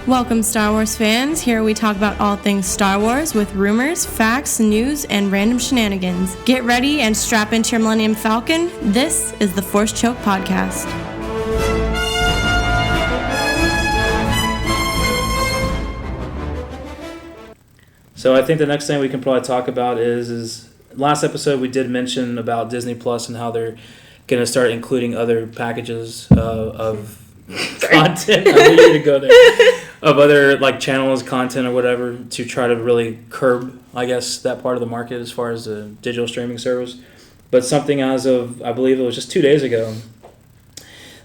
Welcome, Star Wars fans. Here we talk about all things Star Wars with rumors, facts, news, and random shenanigans. Get ready and strap into your Millennium Falcon. This is the Force Choke Podcast. So I think the next thing we can probably talk about is last episode we did mention about Disney Plus and how they're going to start including other packages of content. I knew you to go there. Of other like channels, content, or whatever to try to really curb, I guess, that part of the market as far as the digital streaming service. But something as of, I believe it was just 2 days ago,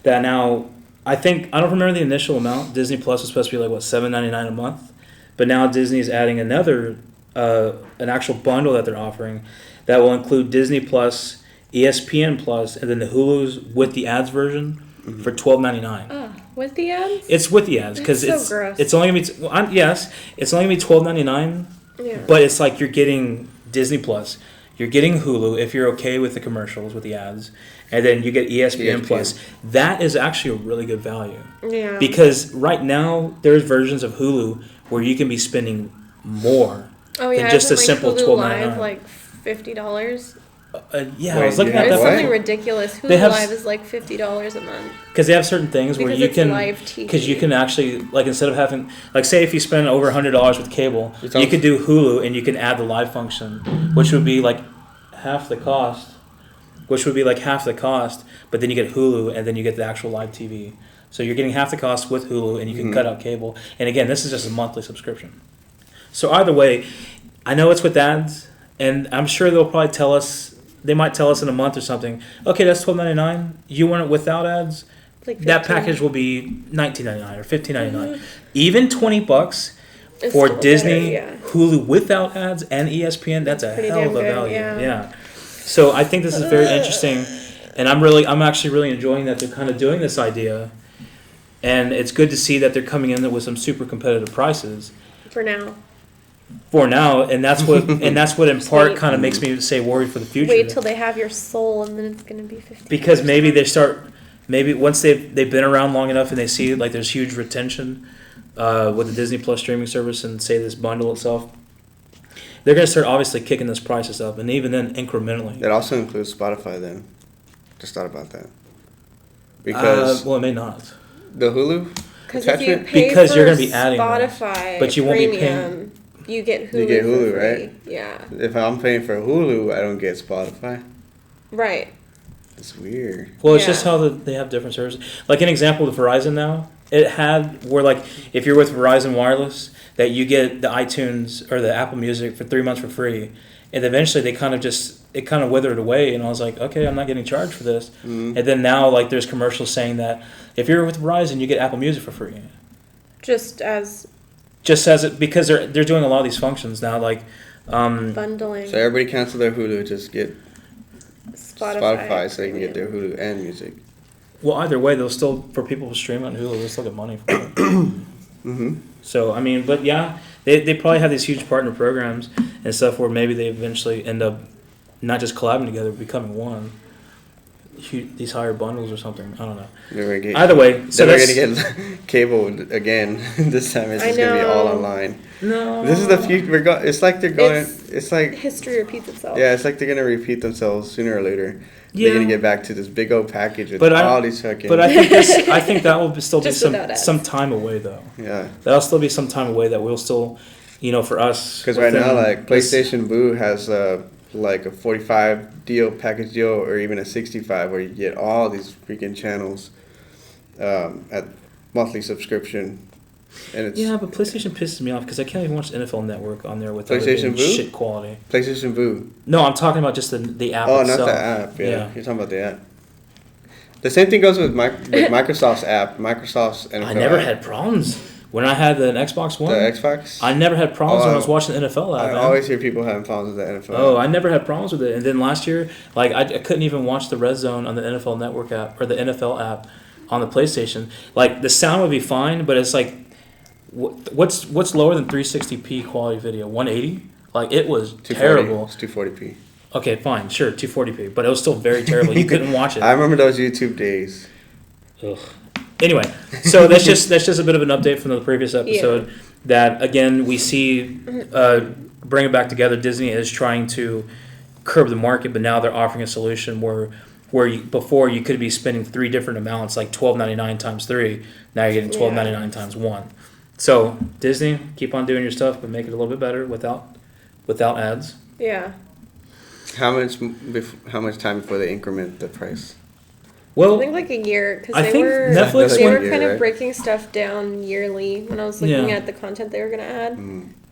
that now, I don't remember the initial amount. Disney Plus was supposed to be like, what, $7.99 a month? But now Disney is adding another, an actual bundle that they're offering that will include Disney Plus, ESPN Plus, and then the Hulu's with the ads version for $12.99. Oh, with the ads? It's with the ads because it's only gonna be it's only gonna be $12.99. Yeah. But it's like you're getting Disney Plus, you're getting Hulu if you're okay with the commercials with the ads, and then you get ESPN Plus. That is actually a really good value. Yeah. Because right now there's versions of Hulu where you can be spending more than just a simple $12.99. Like $50. I was looking at that. It's something ridiculous. Hulu Live is like $50 a month. Because they have certain things where you can, because you can actually, like, instead of having, like, say if you spend over $100 with cable, you could do Hulu and you can add the live function, which would be like half the cost. But then you get Hulu and then you get the actual live TV. So you're getting half the cost with Hulu and you can cut out cable. And again, this is just a monthly subscription. So either way, I know it's with ads, and I'm sure they'll probably tell us. They might tell us in a month or something, okay, that's $12.99. You want it without ads? Like that package will be $19.99 or $15.99. Even $20 for Disney, Hulu without ads, and ESPN, that's a hell of a value. Yeah. So I think this is very interesting, and I'm actually really enjoying that they're kind of doing this idea. And it's good to see that they're coming in with some super competitive prices. For now, and that's what in part kind of makes me say worried for the future. Wait till they have your soul, and then it's going to be $50. Because maybe once they've been around long enough and they see like there's huge retention with the Disney Plus streaming service and say this bundle itself, they're going to start obviously kicking those prices up, and even then incrementally. It also includes Spotify then. Just thought about that. Because it may not. The Hulu? Because if you pay for you're going to be adding Spotify, but you won't be paying. You get Hulu. You get Hulu, right? Yeah. If I'm paying for Hulu, I don't get Spotify. Right. It's weird. Well, it's just how they have different services. Like an example with Verizon now, it had where like if you're with Verizon Wireless, that you get the iTunes or the Apple Music for 3 months for free, and eventually it kind of withered away, and I was like, okay, I'm not getting charged for this. Mm-hmm. And then now like there's commercials saying that if you're with Verizon, you get Apple Music for free. Just as it, because they're doing a lot of these functions now, like bundling. So everybody cancel their Hulu, just get Spotify so they can get their Hulu and music. Well, either way, they'll still, for people who stream on Hulu, they'll still get money for it. Mm-hmm. So I mean, but yeah, they probably have these huge partner programs and stuff where maybe they eventually end up not just collabing together, but becoming one. These higher bundles or something. I don't know. Either way, so they're going to get cable again. This time it's just going to be all online. No. This is the future. It's like they're going. It's like history repeats itself. Yeah, it's like they're going to repeat themselves sooner or later. Yeah. They're going to get back to this big old package with all these fucking. But I think that will still be some time away though. Yeah. That'll still be some time away that we'll still, for us. Because right now, like PlayStation Boo has like a 45 package deal, or even a 65, where you get all these freaking channels at monthly subscription. And it's but PlayStation pisses me off because I can't even watch NFL Network on there without PlayStation Vue? Shit quality. PlayStation Vue. No, I'm talking about just the app itself. itself. Not the app. Yeah, you're talking about the app. The same thing goes with Microsoft's app. Microsoft's NFL I never had problems. When I had an Xbox One, the Xbox, I never had problems when I was watching the NFL app. I always hear people having problems with the NFL. Oh, I never had problems with it. And then last year, like I couldn't even watch the Red Zone on the NFL Network app or the NFL app on the PlayStation. Like the sound would be fine, but it's like, what's lower than 360p quality video? 180? Like it was terrible. It's 240p. Okay, fine, sure, 240p, but it was still very terrible. You couldn't watch it. I remember those YouTube days. Ugh. Anyway, so that's just a bit of an update from the previous episode. Yeah. That again we see, bring it back together. Disney is trying to curb the market, but now they're offering a solution where before you could be spending 3 different amounts, like $12.99 times 3. Now you're getting $12.99 times 1. So Disney, keep on doing your stuff, but make it a little bit better without ads. Yeah. How much time before they increment the price? Well, I think like a year, because they were kind of breaking stuff down yearly. When I was looking at the content they were going to add,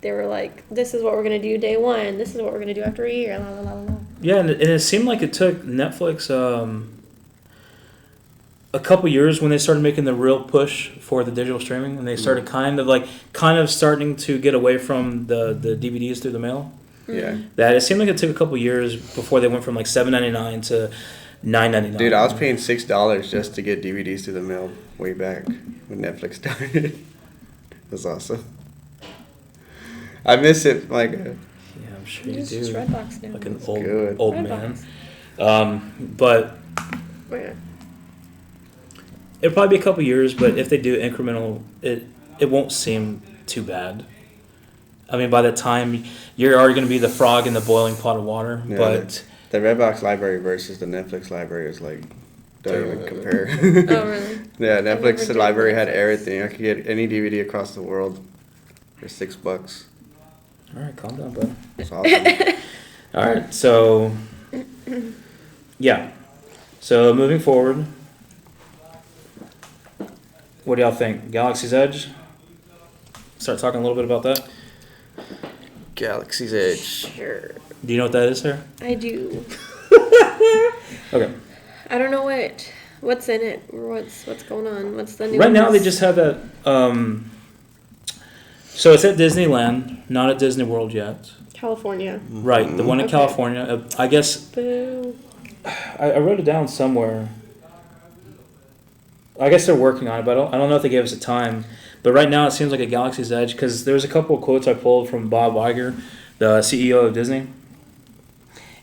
they were like, "This is what we're going to do day 1. This is what we're going to do after a year." La, la, la, la. Yeah, and it seemed like it took Netflix a couple years when they started making the real push for the digital streaming, and they started kind of starting to get away from the DVDs through the mail. Yeah. That it seemed like it took a couple years before they went from like $7.99 to $9.99. Dude, I was paying $6 just to get DVDs through the mail way back when Netflix started. It was awesome. I miss it like. Yeah, I'm sure you do. Just Redbox now. Like an old man. But it'll probably be a couple years. But if they do incremental, it won't seem too bad. I mean, by the time you're already going to be the frog in the boiling pot of water, but. The Redbox library versus the Netflix library is like, don't even compare. Oh, really? Yeah, Netflix library had everything. I could get any DVD across the world for $6. All right, calm down, bud. It's awesome. All right, so, yeah. So, moving forward, what do y'all think? Galaxy's Edge? Start talking a little bit about that. Galaxy's Edge. Sure. Do you know what that is, sir? I do. Okay. I don't know what's in it or what's going on. What's the new? Right now, they just have that. So it's at Disneyland, not at Disney World yet. California. Right, the one in California. I guess. Boo. I wrote it down somewhere. I guess they're working on it, but I don't know if they gave us a time. But right now, it seems like a Galaxy's Edge because there's a couple of quotes I pulled from Bob Iger, the CEO of Disney.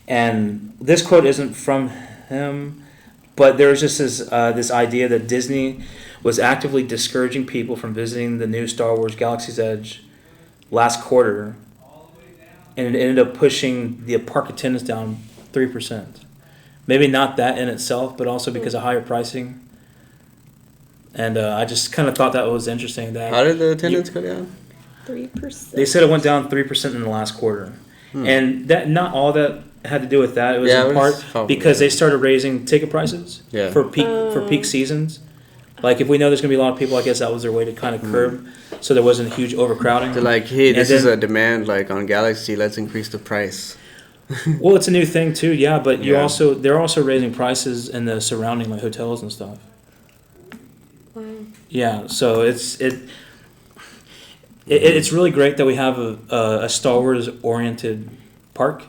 And this quote isn't from him, but there was just this idea that Disney was actively discouraging people from visiting the new Star Wars Galaxy's Edge last quarter, and it ended up pushing the park attendance down 3%. Maybe not that in itself, but also because of higher pricing. And I just kind of thought that was interesting. That how did the attendance go down? 3%. They said it went down 3% in the last quarter, and that not all that had to do with that. It was in part because they started raising ticket prices for peak seasons. Like if we know there's gonna be a lot of people, I guess that was their way to kind of curb, so there wasn't a huge overcrowding. They're like, hey, this is a demand like on Galaxy. Let's increase the price. Well, it's a new thing too, yeah. But they're also raising prices in the surrounding like hotels and stuff. Wow. Yeah, so it's really great that we have a Star Wars oriented park.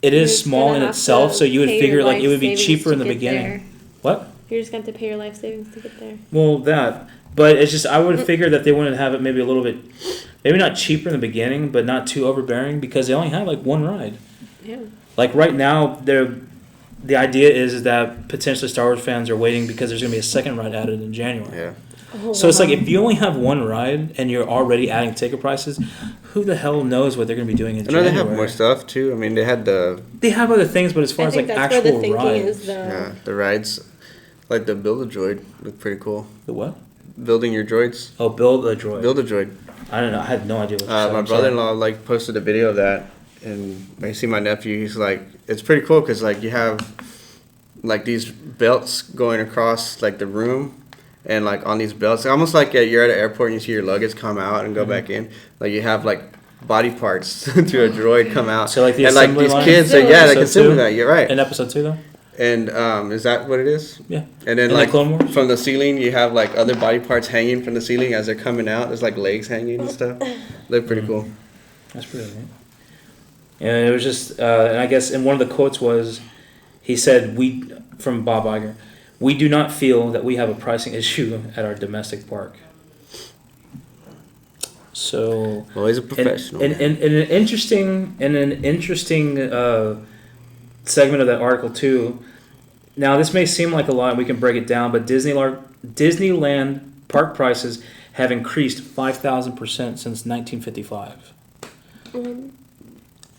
It is small in itself, so you would figure like it would be cheaper in the beginning. There. What? You're just going to have to pay your life savings to get there. Well, that. But it's just I would figure that they wanted to have it maybe a little bit, maybe not cheaper in the beginning, but not too overbearing because they only have like one ride. Yeah. Like right now, the idea is that potentially Star Wars fans are waiting because there's going to be a second ride added in January. Yeah. So it's like if you only have one ride and you're already adding ticket prices, who the hell knows what they're going to be doing in January? They have more stuff too. I mean, they have other things, but as far as like actual rides, the rides, like the Build a Droid, look pretty cool. The what? Building your droids. Oh, Build a Droid. Build a Droid. I don't know. I had no idea what. My brother-in-law like posted a video of that, and I see my nephew. He's like, it's pretty cool because like you have like these belts going across like the room. And like on these belts, almost like you're at an airport and you see your luggage come out and go back in. Like you have like body parts to a droid come out. So like the and like these line? kids, they can assemble that. You're right. In episode 2 though. And is that what it is? Yeah. And then like from the ceiling, you have like other body parts hanging from the ceiling as they're coming out. There's like legs hanging and stuff. Look pretty cool. That's pretty neat. And it was just, and I guess, and one of the quotes was, he said, from Bob Iger. We do not feel that we have a pricing issue at our domestic park. So, well, he's a professional. In an interesting segment of that article too, Now, this may seem like a lot, we can break it down, but Disneyland park prices have increased 5,000% since 1955.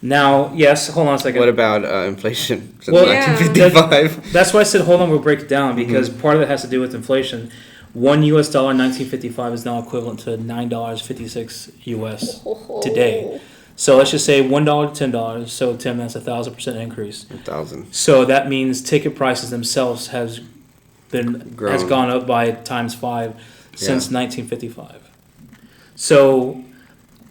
Now, yes, hold on a second. What about inflation since 1955? That's why I said, hold on, we'll break it down, because part of it has to do with inflation. $1 US in 1955 is now equivalent to $9.56 US today. So let's just say $1 to $10. So Tim, that's 1,000% increase. 1,000. So that means ticket prices themselves has gone up by ×5 since 1955. So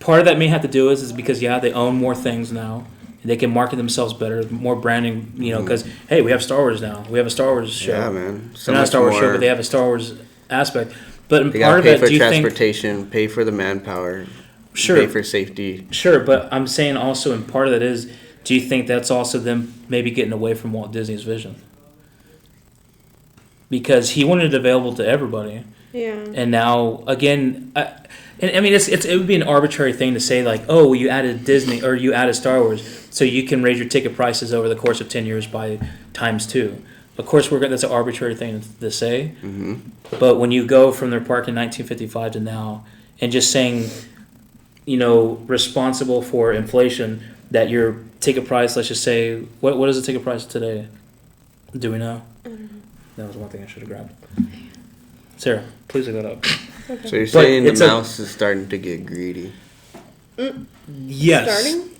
part of that may have to do is because they own more things now. They can market themselves better, more branding. Because hey, we have Star Wars now. We have a Star Wars show. Yeah, man. So not a Star Wars show, but they have a Star Wars aspect. But they part of it, do you think transportation, pay for the manpower? Sure. Pay for safety. Sure, but I'm saying also, and part of that is, do you think that's also them maybe getting away from Walt Disney's vision? Because he wanted it available to everybody. Yeah. And now, again, it would be an arbitrary thing to say, like, oh, well, you added Disney, or you added Star Wars, so you can raise your ticket prices over the course of 10 years by ×2. Of course, that's an arbitrary thing to say. Mm-hmm. But when you go from their park in 1955 to now, and just saying, responsible for inflation, that your ticket price, let's just say, what is the ticket price today? Do we know? That was one thing I should have grabbed. Sarah, please look that up. Okay. So you're saying the mouse is starting to get greedy? Yes. Starting?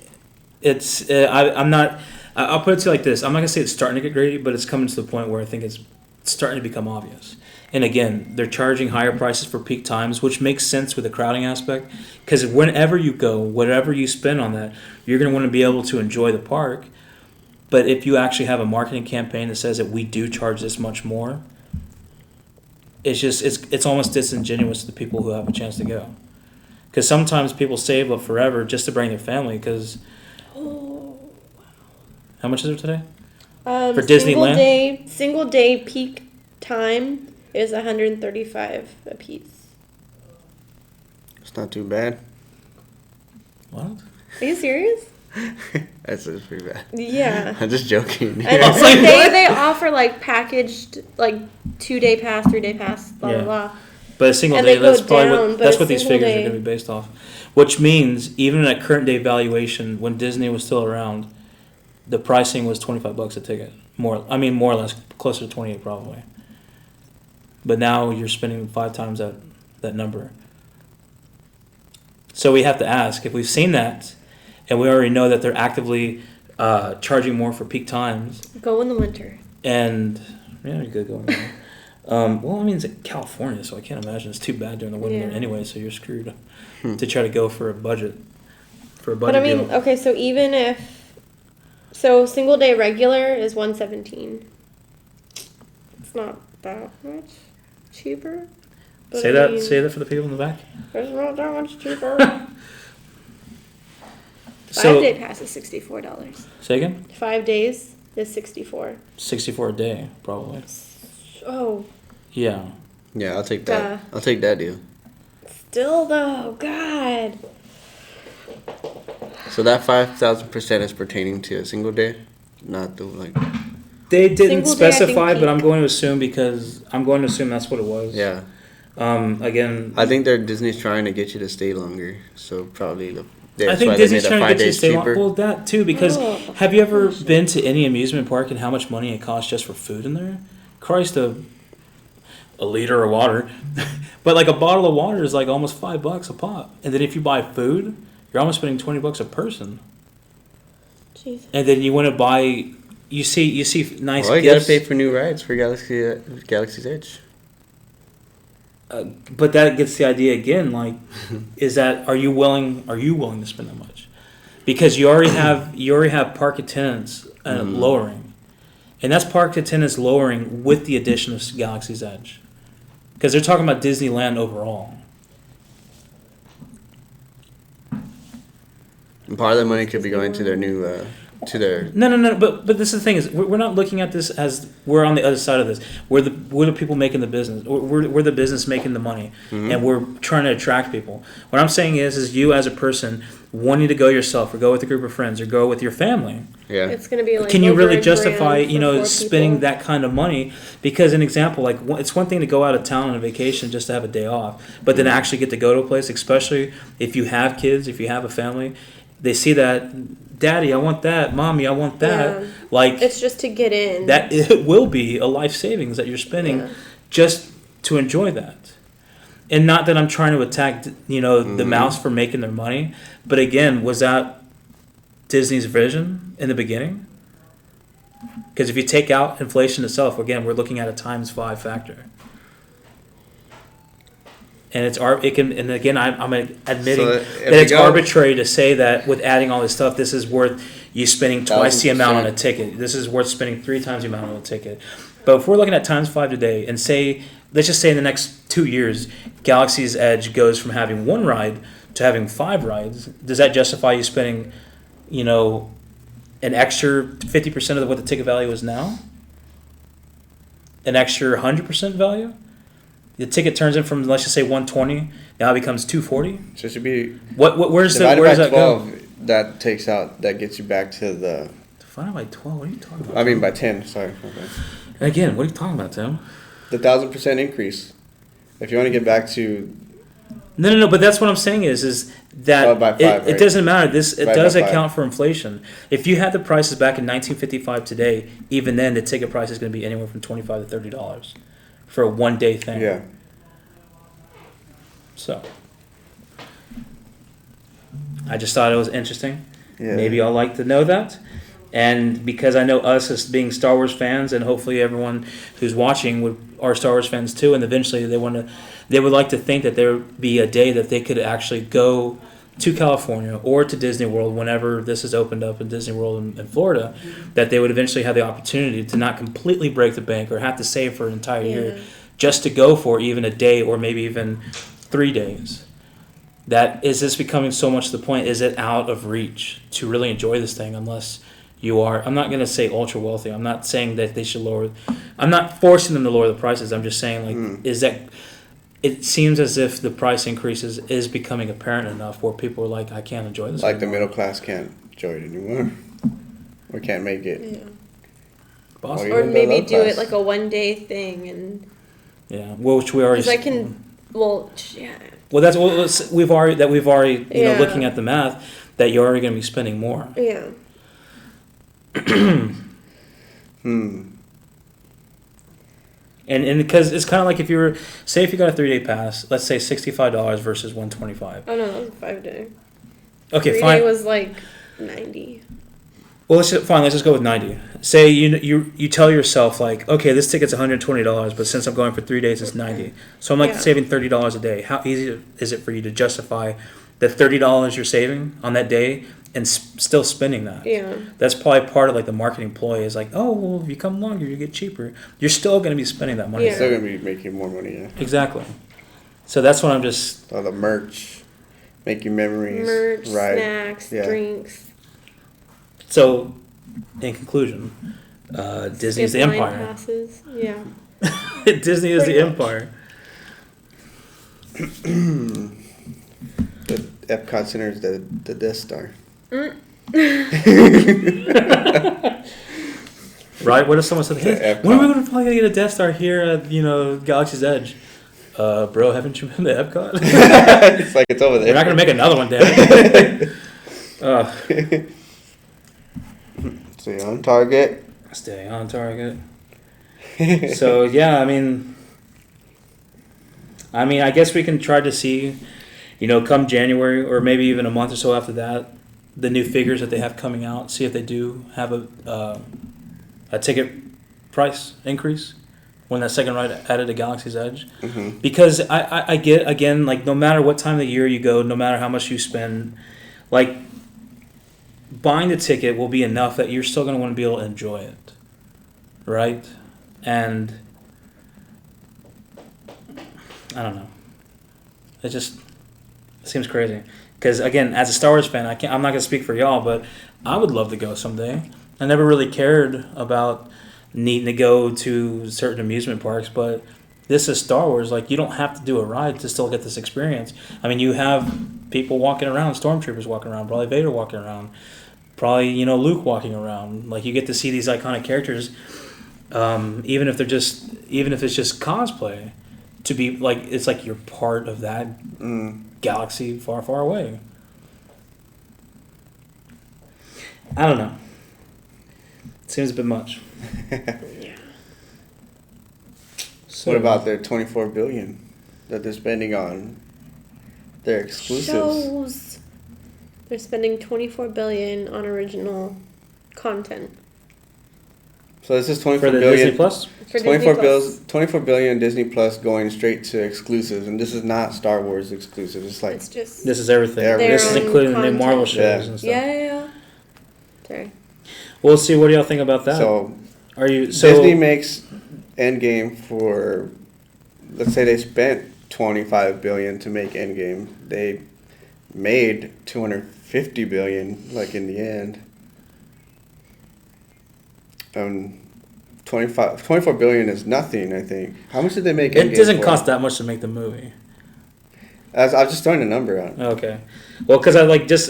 It's I'm not. I'll put it to you like this. I'm not gonna say it's starting to get greedy, but it's coming to the point where I think it's starting to become obvious. And again, they're charging higher prices for peak times, which makes sense with the crowding aspect. Because whenever you go, whatever you spend on that, you're going to want to be able to enjoy the park. But if you actually have a marketing campaign that says that we do charge this much more, it's almost disingenuous to the people who have a chance to go. Because sometimes people save up forever just to bring their family. Because how much is it today? For Disneyland? Single day peak time is $135 a piece. It's not too bad. What? Are you serious? That's pretty bad. Yeah. I'm just joking. And they offer packaged 2-day pass, 3-day pass, blah blah blah. But a single day, that's probably that's what these figures are going to be based off. Which means even at current day valuation, when Disney was still around, the pricing was $25 a ticket. More or less, closer to 28 probably. But now you're spending 5 times that number. So we have to ask, if we've seen that, and we already know that they're actively charging more for peak times. Go in the winter. And, you could go in the winter. It's in California, so I can't imagine it's too bad during the winter anyway, so you're screwed to try to go for a budget. But deal. Okay, so even if... So single day regular is $117. It's not that much cheaper. Say that for the people in the back. It's not that much cheaper. 5-day pass is $64. Say again? 5 days is $64. $64 a day, probably. Oh. Yeah. Yeah, I'll take that. I'll take that deal. Still though, God. So that 5,000% is pertaining to a single day, not the They didn't specify, but I'm going to assume that's what it was. Yeah. Again, I think Disney's trying to get you to stay longer, so probably I think Disney's trying to get you to stay longer. Well, that too, because have you ever been to any amusement park and how much money it costs just for food in there? Christ, a liter of water, but a bottle of water is almost $5 a pop, and then if you buy food, you're almost spending $20 a person. Jesus. And then you want to buy, you see nice. Well, you gotta pay for new rides for Galaxy's Edge. But that gets the idea again. Are you willing to spend that much? Because you already have park attendance lowering, and that's park attendance lowering with the addition of Galaxy's Edge, because they're talking about Disneyland overall. And part of the money could be going to their new to their... No. But this is the thing is we're not looking at this as we're on the other side of this. We're the people making the business. We're the business making the money, and we're trying to attract people. What I'm saying is you as a person wanting to go yourself, or go with a group of friends, or go with your family. Yeah, it's going to be like. Can you really justify spending that kind of money? Because an example, like it's one thing to go out of town on a vacation just to have a day off, but then actually get to go to a place, especially if you have kids, if you have a family, they see that, Daddy, I want that, Mommy, I want that. Yeah. Like it's just to get in. That it will be a life savings that you're spending just to enjoy that. And not that I'm trying to attack, the mouse for making their money, but again, was that Disney's vision in the beginning? Because if you take out inflation itself, again, we're looking at a ×5 factor, and and again, I'm admitting that it's arbitrary to say that with adding all this stuff, this is worth you spending twice the amount on a ticket. This is worth spending 3 times the amount on a ticket. But if we're looking at ×5 today, and let's just say in the next 2 years, Galaxy's Edge goes from having 1 ride to having 5 rides, does that justify you spending, an extra 50% of what the ticket value is now? An extra 100% value? The ticket turns in from, let's just say, $120, now it becomes $240. So it should be where's that 12, go? That gets you back to the. Divided by 12. What are you talking about? I mean by 10. Sorry. Okay. And again, what are you talking about, Tim? The 1,000% increase. If you want to get back to. No. But that's what I'm saying is that by 5, it doesn't matter. It does account for inflation. If you had the prices back in 1955 today, even then the ticket price is going to be anywhere from $25 to $30 for a 1-day thing. Yeah. So I just thought it was interesting. Yeah. Maybe y'all like to know that. And because I know us as being Star Wars fans, and hopefully everyone who's watching are Star Wars fans too, and eventually they would like to think that there would be a day that they could actually go to California or to Disney World whenever this is opened up in Disney World in Florida, that they would eventually have the opportunity to not completely break the bank or have to save for an entire year just to go for even a day or maybe even 3 days. That is this becoming so much the point? Is it out of reach to really enjoy this thing unless you are, I'm not going to say ultra wealthy. I'm not saying that they should I'm not forcing them to lower the prices. I'm just saying is that it seems as if the price increases is becoming apparent enough where people are like, I can't enjoy this like anymore. The middle class can't enjoy it anymore. We can't make it. Yeah. Or maybe do it like a 1-day thing and. Yeah, which we already. Because I can. Well, yeah. Well, we've already looking at the math that you're already going to be spending more. Yeah. And because it's kind of like if you got a 3-day pass, let's say $65 versus $125. Oh no, that was a 5-day. Okay, 3-day was like $90. Well, let's just go with 90. Say you tell yourself like, okay, this ticket's $120, but since I'm going for 3 days, it's $90. So I'm saving $30 a day. How easy is it for you to justify the $30 you're saving on that day and still spending that? Yeah. That's probably part of like the marketing ploy is like, oh, well, if you come longer, you get cheaper. You're still going to be spending that money. You're still going to be making more money, yeah. Exactly. So that's what I'm just... All the merch, making memories. Merch, snacks, drinks. So, in conclusion, Disney is the empire. Passes. Yeah. Disney is the empire. The Epcot Center is the Death Star. Right? What if someone said, hey, when are we going to probably get a Death Star here at, Galaxy's Edge? Bro, haven't you been to Epcot? It's like it's over there. We're not going to make another one, damn it. Stay on target. Stay on target. So, yeah, I mean, I guess we can try to see, come January or maybe even a month or so after that, the new figures that they have coming out, see if they do have a ticket price increase when that second ride added to Galaxy's Edge. Mm-hmm. Because I get, again, like, no matter what time of the year you go, no matter how much you spend, like, buying the ticket will be enough that you're still going to want to be able to enjoy it, right? And I don't know. It seems crazy because, again, as a Star Wars fan, I'm not going to speak for y'all, but I would love to go someday. I never really cared about needing to go to certain amusement parks, but this is Star Wars. Like, you don't have to do a ride to still get this experience. I mean, you have people walking around, stormtroopers walking around, probably Vader walking around, probably, Luke walking around. Like, you get to see these iconic characters, even if it's just cosplay, to be like, it's like you're part of that galaxy far, far away. I don't know. Seems a bit much. Yeah. So what about their $24 billion that they're spending on their exclusives? Shows. They're spending $24 billion on original content. So this is $24 for the billion. Disney Plus? For Disney Plus. $24 billion Disney Plus going straight to exclusives, and this is not Star Wars exclusives. It's like it's just this is everything. This is including the Marvel shows and stuff. Yeah. Sorry. We'll see. What do y'all think about that? So, Disney makes Endgame for, let's say they spent $25 billion to make Endgame. They made $250 billion, like, in the end. 24 billion is nothing, I think. How much did they make Endgame? It doesn't cost that much to make the movie. I was just throwing a number out. Okay. Well, because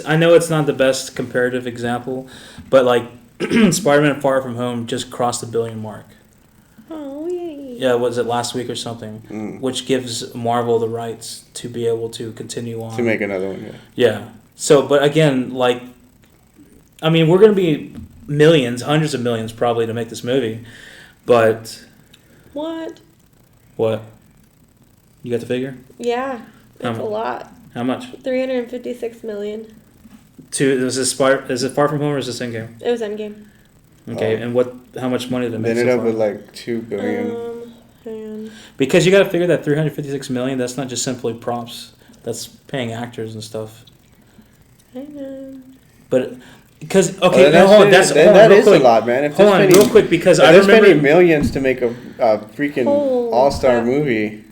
I know it's not the best comparative example, but like Spider-Man Far From Home just crossed the $1 billion mark. Oh, yay. Yeah, was it last week or something? Which gives Marvel the rights to be able to continue on. To make another one, yeah. Yeah. So, but again, we're going to be millions, hundreds of millions probably to make this movie, but... What? You got the figure? Yeah. It's a lot. How much? $356 million. Is it Far From Home or is this Endgame? It was Endgame. Okay, and how much money did it make? They ended up with like $2 billion. Because you got to figure that $356 million. That's not just simply props. That's paying actors and stuff. I know. But because hold on. That is a lot, man. Hold on, real quick, because I remember spending millions to make a freaking all-star movie.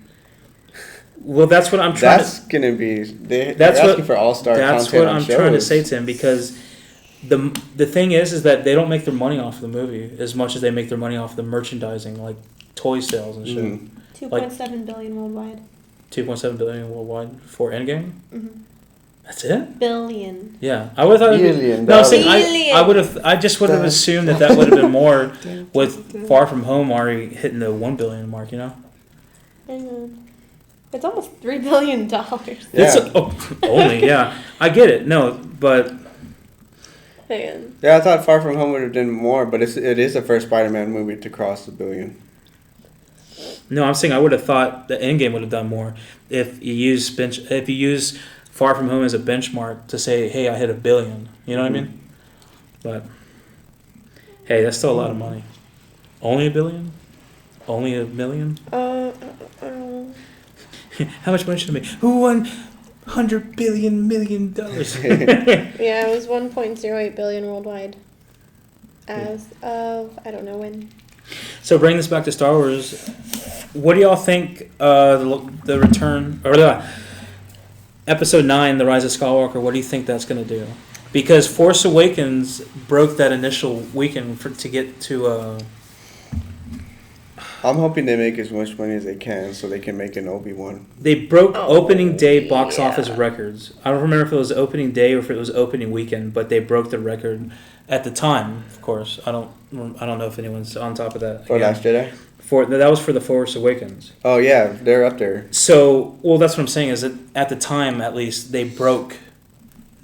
Well, that's what I'm trying. That's gonna be. They're asking for all-star content. That's what I'm trying to say to him, because the thing is that they don't make their money off the movie as much as they make their money off the merchandising, like toy sales and shit. $2.7 billion worldwide. 2.7 billion worldwide for Endgame. That's it. Billion. Yeah, I would have thought. Billion. No, I'm saying I just would have assumed that would have been more with Far From Home already hitting the $1 billion mark. You know. Hang on. It's almost $3 billion. Yeah. Only, yeah. I get it. No, but... Man. Yeah, I thought Far From Home would have done more, but it is the first Spider-Man movie to cross the $1 billion. No, I'm saying I would have thought the Endgame would have done more if you use Far From Home as a benchmark to say, hey, I hit $1 billion. You know what I mean? But, hey, that's still a lot of money. Only $1 billion? Only $1 million? How much money should I make? Who won $100 billion million? Yeah, it was 1.08 billion worldwide. As of I don't know when. So bring this back to Star Wars. What do y'all think? The return or Episode 9, The Rise of Skywalker. What do you think that's going to do? Because Force Awakens broke that initial weekend to get to. I'm hoping they make as much money as they can so they can make an Obi-Wan. They broke opening day box office records. I don't remember if it was opening day or if it was opening weekend, but they broke the record at the time. Of course, I don't know if anyone's on top of that. For Last Jedi. That was for the Force Awakens. Oh yeah, they're up there. So, that's what I'm saying is that at the time, at least, they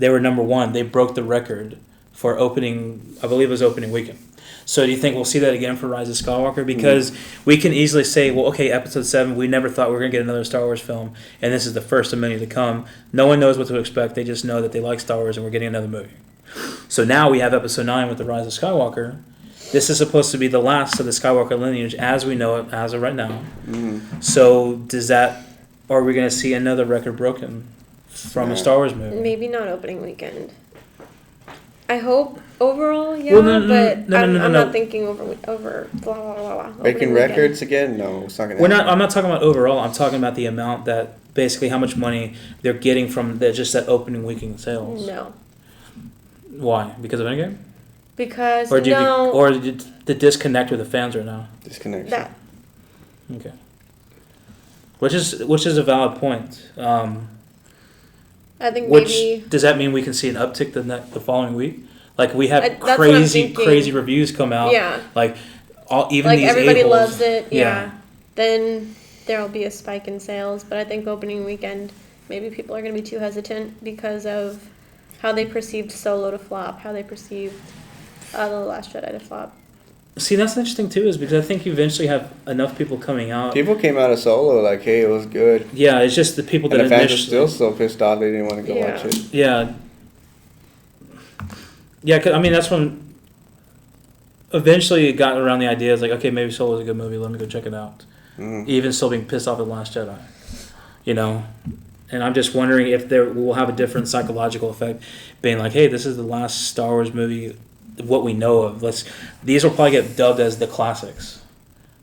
were number one. They broke the record for opening. I believe it was opening weekend. So do you think we'll see that again for Rise of Skywalker? Because we can easily say, well, okay, Episode 7, we never thought we were going to get another Star Wars film, and this is the first of many to come. No one knows what to expect. They just know that they like Star Wars, and we're getting another movie. So now we have Episode 9 with The Rise of Skywalker. This is supposed to be the last of the Skywalker lineage as we know it as of right now. So are we going to see another record broken from a Star Wars movie? Maybe not opening weekend. I hope overall, but I'm not thinking over blah, blah, blah. Breaking records again? No, it's not going to happen. I'm not talking about overall. I'm talking about the amount that, basically how much money they're getting from just that opening weekend sales. No. Why? Because of Endgame? Because or the disconnect with the fans right now? Disconnection. That. Okay. Which is a valid point. I think maybe. Does that mean we can see an uptick the following week? Like we have crazy reviews come out. Yeah. Like even like these everybody a-holes, loves it. Yeah. Then there'll be a spike in sales, but I think opening weekend maybe people are going to be too hesitant because of how they perceived Solo to flop, how they perceived The Last Jedi to flop. See, that's interesting too, is because I think you eventually have enough people coming out. People came out of Solo like, hey, it was good. Yeah, it's just the people that and the fans are still so pissed off they didn't want to go watch it. Yeah. Yeah, 'cause, I mean, that's when eventually it got around the idea, it's like, okay, maybe Solo's a good movie, let me go check it out. Even still being pissed off at The Last Jedi. You know? And I'm just wondering if we'll have a different psychological effect, being like, hey, this is the last Star Wars movie what we know of. These will probably get dubbed as the classics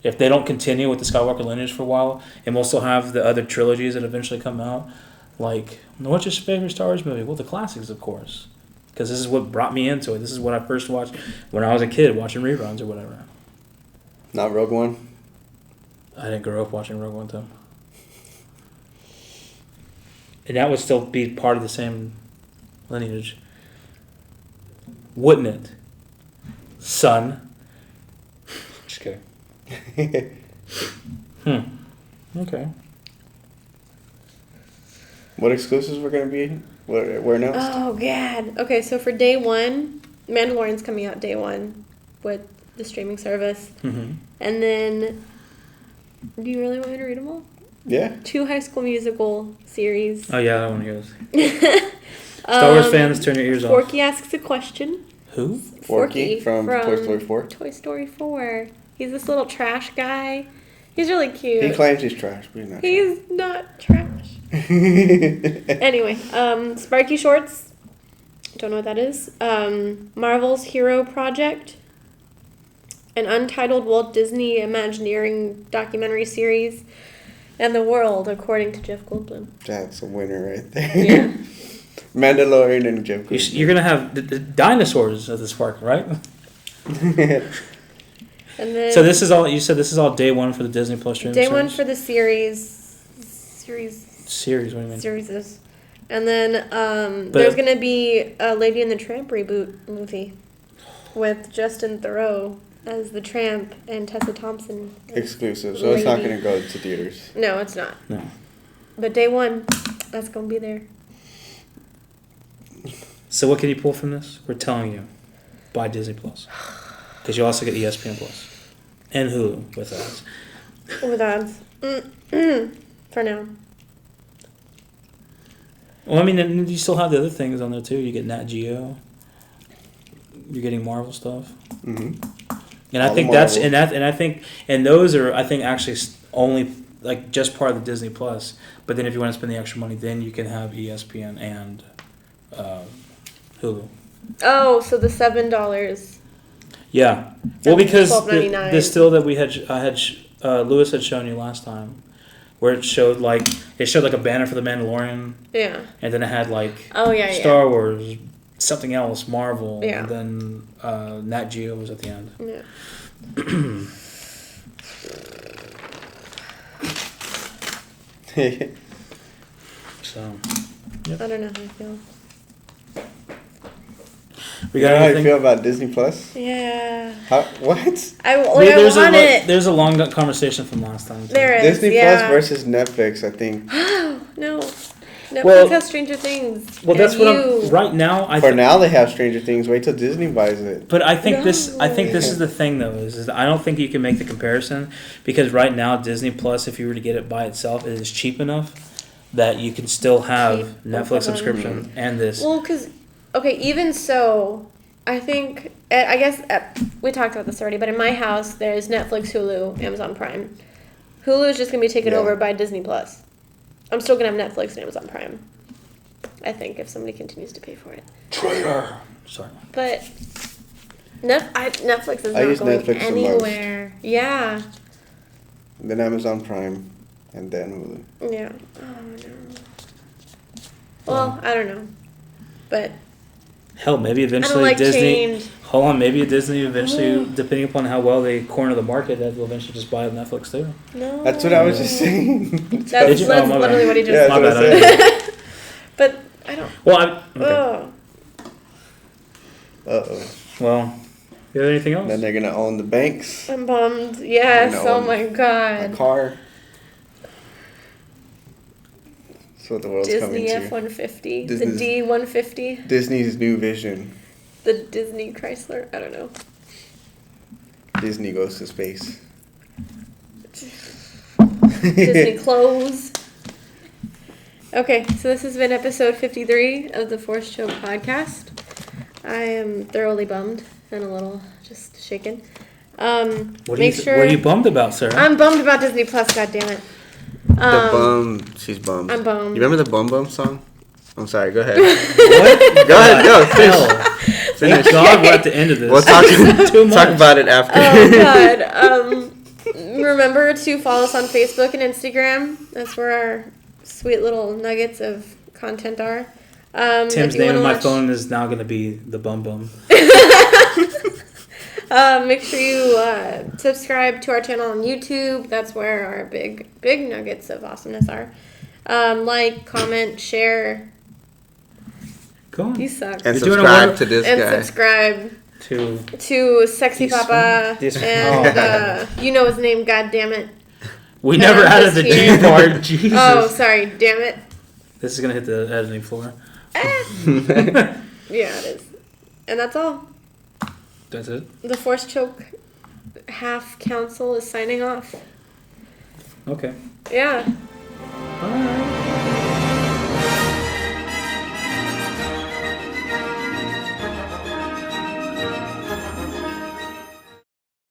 if they don't continue with the Skywalker lineage for a while, and we'll still have the other trilogies that eventually come out. Like, what's your favorite Star Wars movie? Well, the classics, of course, because this is what brought me into it. This is what I first watched when I was a kid, watching reruns or whatever. Not Rogue One. I didn't grow up watching Rogue One, though, and that would still be part of the same lineage, wouldn't it? Son. Just kidding. Okay. What exclusives were going to be? Were announced? Oh, God. Okay, so for day one, Mandalorian's coming out day one with the streaming service. Mm-hmm. And then, do you really want me to read them all? Yeah. 2 High School Musical series. Oh, yeah, I want to hear this. Star Wars fans, turn your ears off. Forky asks a question. Who? Forky from Toy Story 4? Toy Story 4. He's this little trash guy. He's really cute. He claims he's trash, but he's not trash. Anyway, Sparky Shorts. Don't know what that is. Marvel's Hero Project. An untitled Walt Disney Imagineering documentary series. And The World, according to Jeff Goldblum. That's a winner right there. Yeah. Mandalorian and Jeff Goldblum. You're going to have the dinosaurs at this park, right? And then so this is all, you said this is all day one for the Disney Plus streaming Day service? one for the series, what do you mean? series. And then there's going to be a Lady and the Tramp reboot movie with Justin Theroux as the Tramp and Tessa Thompson. Exclusive, so it's not going to go to theaters. No, it's not. No. But day one, that's going to be there. So what can you pull from this? We're telling you, buy Disney Plus. Because you also get ESPN Plus. And Hulu with ads. With ads. For now. Well, I mean, and you still have the other things on there too. You get Nat Geo. You're getting Marvel stuff. Mm-hmm. And I think that's and those are actually only like just part of the Disney Plus. But then if you want to spend the extra money, then you can have ESPN and Hulu. Oh, so the $7. Yeah. Well, because $12.99. the still that Lewis had shown you last time, where it showed like a banner for the Mandalorian. Yeah. And then it had like Star Wars, something else, Marvel, yeah. And then Nat Geo was at the end. Yeah. So. Yep. I don't know how I feel. You know how you feel about Disney Plus? Yeah. What? I want it. There's a long conversation from last time. There is. Disney Plus versus Netflix, I think. No. Netflix has Stranger Things. Well, that's what I'm. Right now, now they have Stranger Things. Wait till Disney buys it. But I think this is the thing though. Is I don't think you can make the comparison because right now Disney Plus, if you were to get it by itself, it is cheap enough that you can still have Netflix subscription and this. Well, because. Okay, even so, I think, I guess, we talked about this already, but in my house, there's Netflix, Hulu, Amazon Prime. Hulu is just going to be taken over by Disney Plus. I'm still going to have Netflix and Amazon Prime. I think, if somebody continues to pay for it. Traitor! Sorry. But Netflix is not going Netflix anywhere. Yeah. Then Amazon Prime, and then Hulu. Yeah. Oh, no. Well, I don't know. But Hell, maybe eventually like Disney. change. Hold on, maybe Disney eventually, depending upon how well they corner the market, that will eventually just buy Netflix too. No. That's what I was just saying. That's literally what he just said. My bad. But I don't. Well, okay. Uh-oh. Well, you have anything else? Then they're gonna own the banks. I'm bummed. Yes. Oh my god. A car. That's what the world's Disney coming to. F-150. The D-150. Disney's new vision. The Disney Chrysler. I don't know. Disney goes to space. Disney clothes. Okay, so this has been episode 53 of the Force Choke podcast. I am thoroughly bummed and a little just shaken. What are you bummed about, sir? I'm bummed about Disney Plus. God damn it. She's bummed. I'm bummed. You remember the Bum Bum song? I'm sorry. Go ahead. What? Go ahead. Go. Finish. Thank God we're at the end of this. We'll talk about it after. Oh God. Remember to follow us on Facebook and Instagram. That's where our sweet little nuggets of content are. Tim's name on my phone is now going to be the Bum Bum. Make sure you subscribe to our channel on YouTube. That's where our big nuggets of awesomeness are. Like, comment, share. Go on. You suck. And subscribe to this guy. And subscribe to Sexy Papa and you know his name. God damn it. We never added the G part. Jesus. Oh, sorry. Damn it. This is gonna hit the editing floor. Yeah, it is. And that's all. That's it? The Force Choke half council is signing off. Okay. Yeah. Bye.